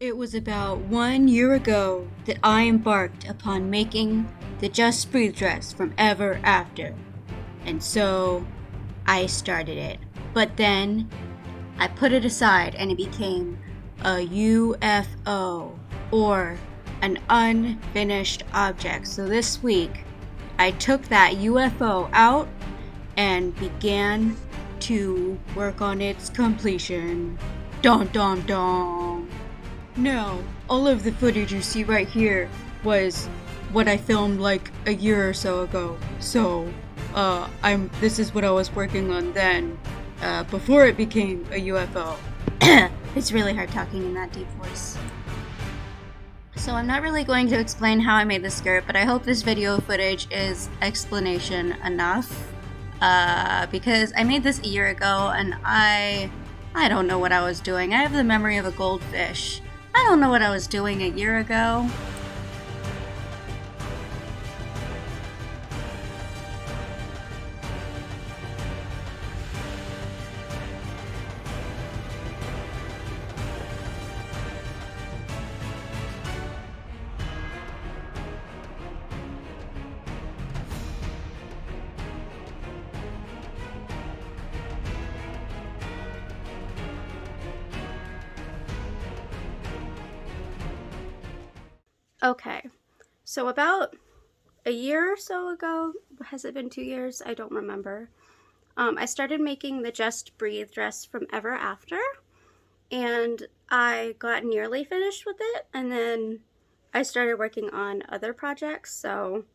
It was about 1 year ago that I embarked upon making the Just Breathe dress from Ever After. And so I started it. But then I put it aside and it became a UFO, or an unfinished object. So this week I took that UFO out and began to work on its completion. Dum dum dum. No, all of the footage you see right here was what I filmed like a year or so ago. So, this is what I was working on then, before it became a UFO. It's really hard talking in that deep voice. So I'm not really going to explain how I made the skirt, but I hope this video footage is explanation enough. Because I made this a year ago and I don't know what I was doing. I have the memory of a goldfish. I don't know what I was doing a year ago. Okay, so about a year or so ago, has it been 2 years? I don't remember. I started making the Just Breathe dress from Ever After, and I got nearly finished with it, and then I started working on other projects, so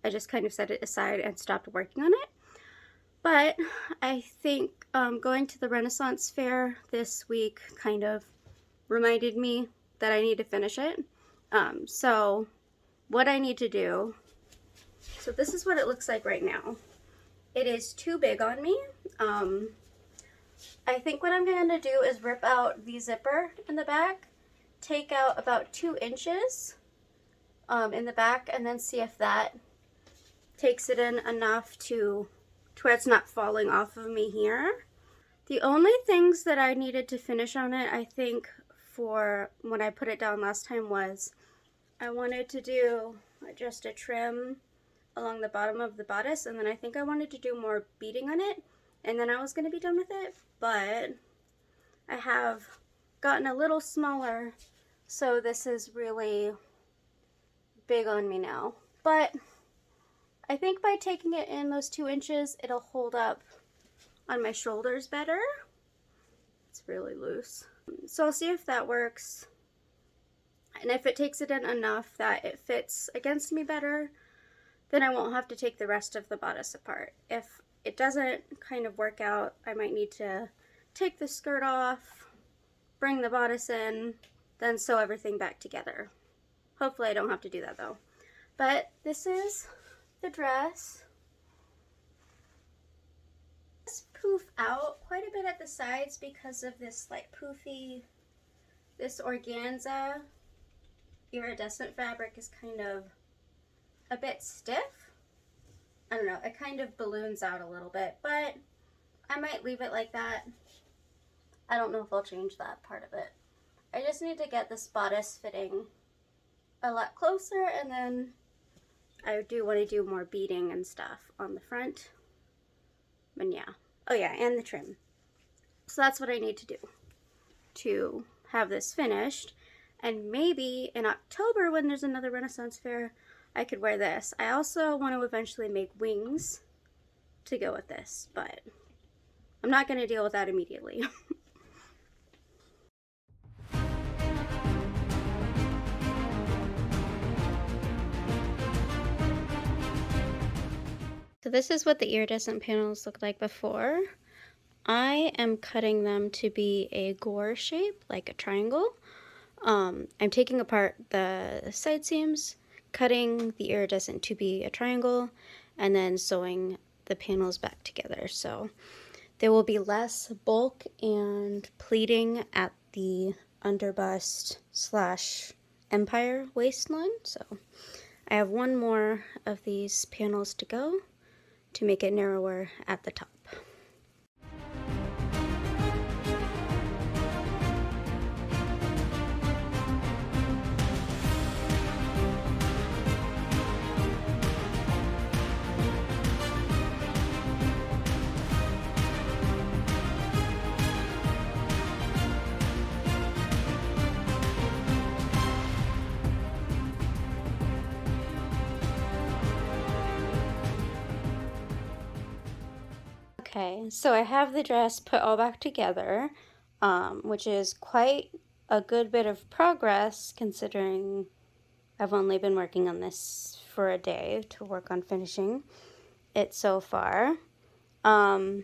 I just kind of set it aside and stopped working on it. But I think going to the Renaissance Fair this week kind of reminded me that I need to finish it. So what I need to do, so this is what it looks like right now. It is too big on me. I think what I'm going to do is rip out the zipper in the back, take out about 2 inches in the back, and then see if that takes it in enough to where it's not falling off of me here. The only things that I needed to finish on it, I think, for when I put it down last time, was I wanted to do just a trim along the bottom of the bodice, and then I think I wanted to do more beading on it, and then I was going to be done with it. But I have gotten a little smaller, so this is really big on me now. But I think by taking it in those 2 inches, it'll hold up on my shoulders better. It's really loose. So I'll see if that works. And if it takes it in enough that it fits against me better, then I won't have to take the rest of the bodice apart. If it doesn't kind of work out, I might need to take the skirt off, bring the bodice in, then sew everything back together. Hopefully I don't have to do that though. But this is the dress. It's poof out quite a bit at the sides because of this like poofy, this organza iridescent fabric is kind of a bit stiff. I don't know, it kind of balloons out a little bit, but I might leave it like that. I don't know if I'll change that part of it. I just need to get this bodice fitting a lot closer, and then I do want to do more beading and stuff on the front. And yeah. Oh yeah, and the trim. So that's what I need to do to have this finished. And maybe in October, when there's another Renaissance Fair, I could wear this. I also want to eventually make wings to go with this, but I'm not going to deal with that immediately. So this is what the iridescent panels looked like before. I am cutting them to be a gore shape, like a triangle. I'm taking apart the side seams, cutting the iridescent to be a triangle, and then sewing the panels back together. So there will be less bulk and pleating at the underbust / empire waistline. So I have one more of these panels to go to make it narrower at the top. Okay, so I have the dress put all back together, which is quite a good bit of progress considering I've only been working on this for a day to work on finishing it so far. I'll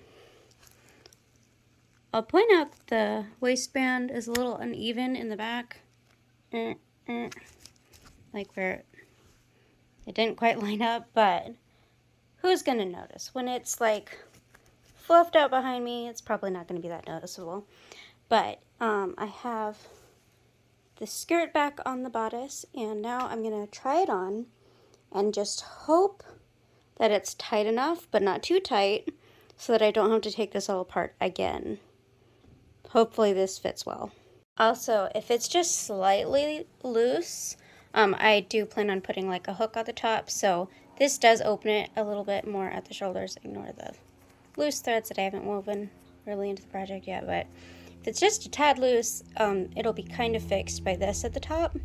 point out the waistband is a little uneven in the back, like where it didn't quite line up, but who's gonna notice? When it's like fluffed out behind me, it's probably not gonna be that noticeable. But I have the skirt back on the bodice, and now I'm gonna try it on and just hope that it's tight enough, but not too tight, so that I don't have to take this all apart again. Hopefully this fits well. Also, if it's just slightly loose, I do plan on putting like a hook on the top, so this does open it a little bit more at the shoulders. Ignore the loose threads that I haven't woven really into the project yet, but if it's just a tad loose, it'll be kind of fixed by this at the top,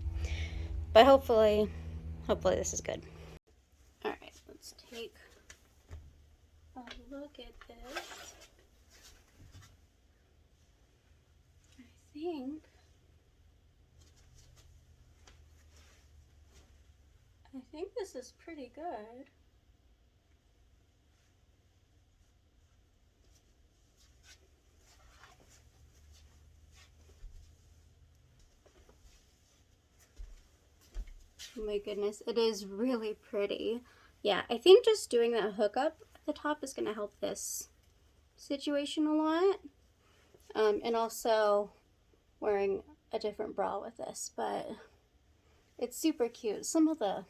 but hopefully this is good. All right, let's take a look at this. I think this is pretty good. Oh my goodness, it is really pretty. Yeah, I think just doing that hookup at the top is going to help this situation a lot. And also wearing a different bra with this, but it's super cute. Some of the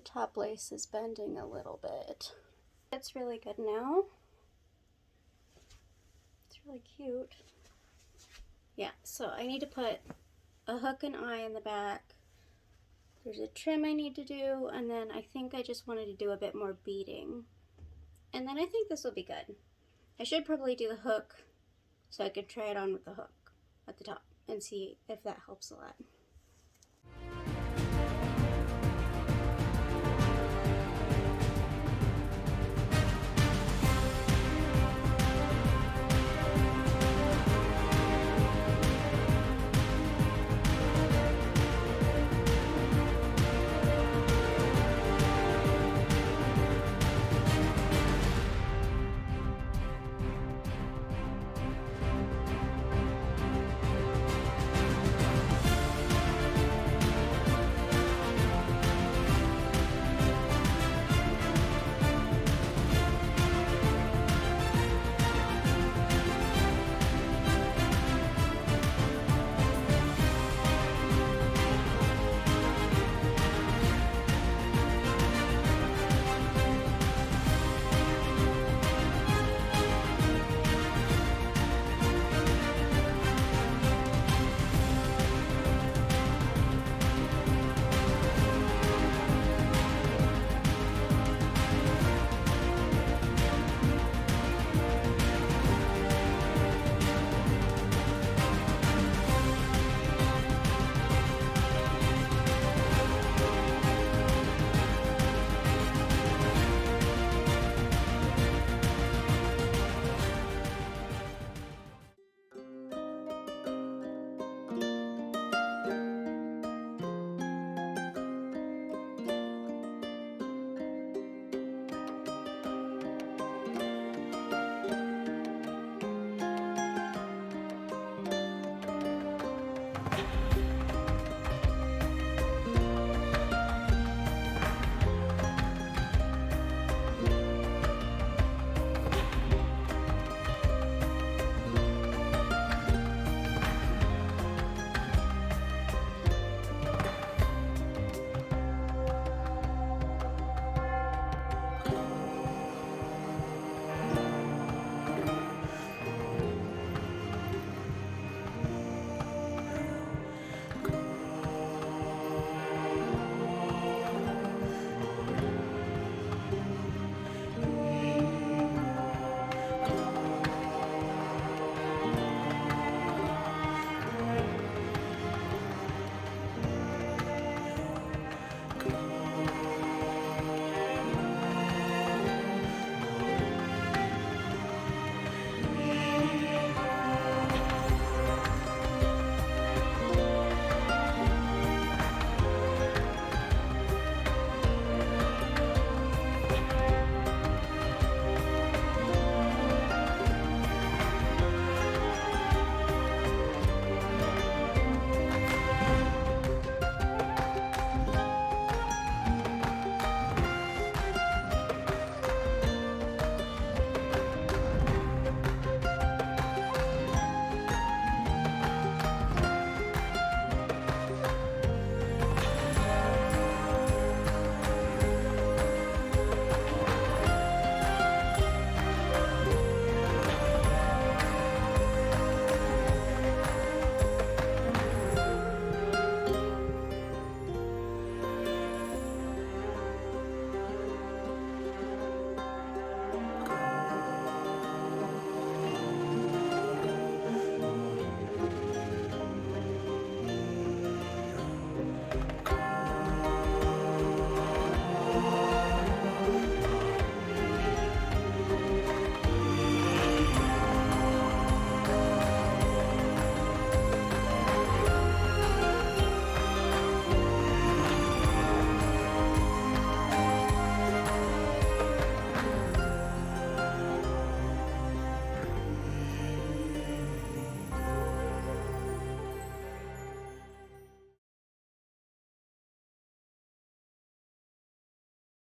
top lace is bending a little bit. It's really good now. It's really cute. Yeah, so I need to put a hook and eye in the back. There's a trim I need to do, and then I think I just wanted to do a bit more beading. And then I think this will be good. I should probably do the hook so I could try it on with the hook at the top and see if that helps a lot.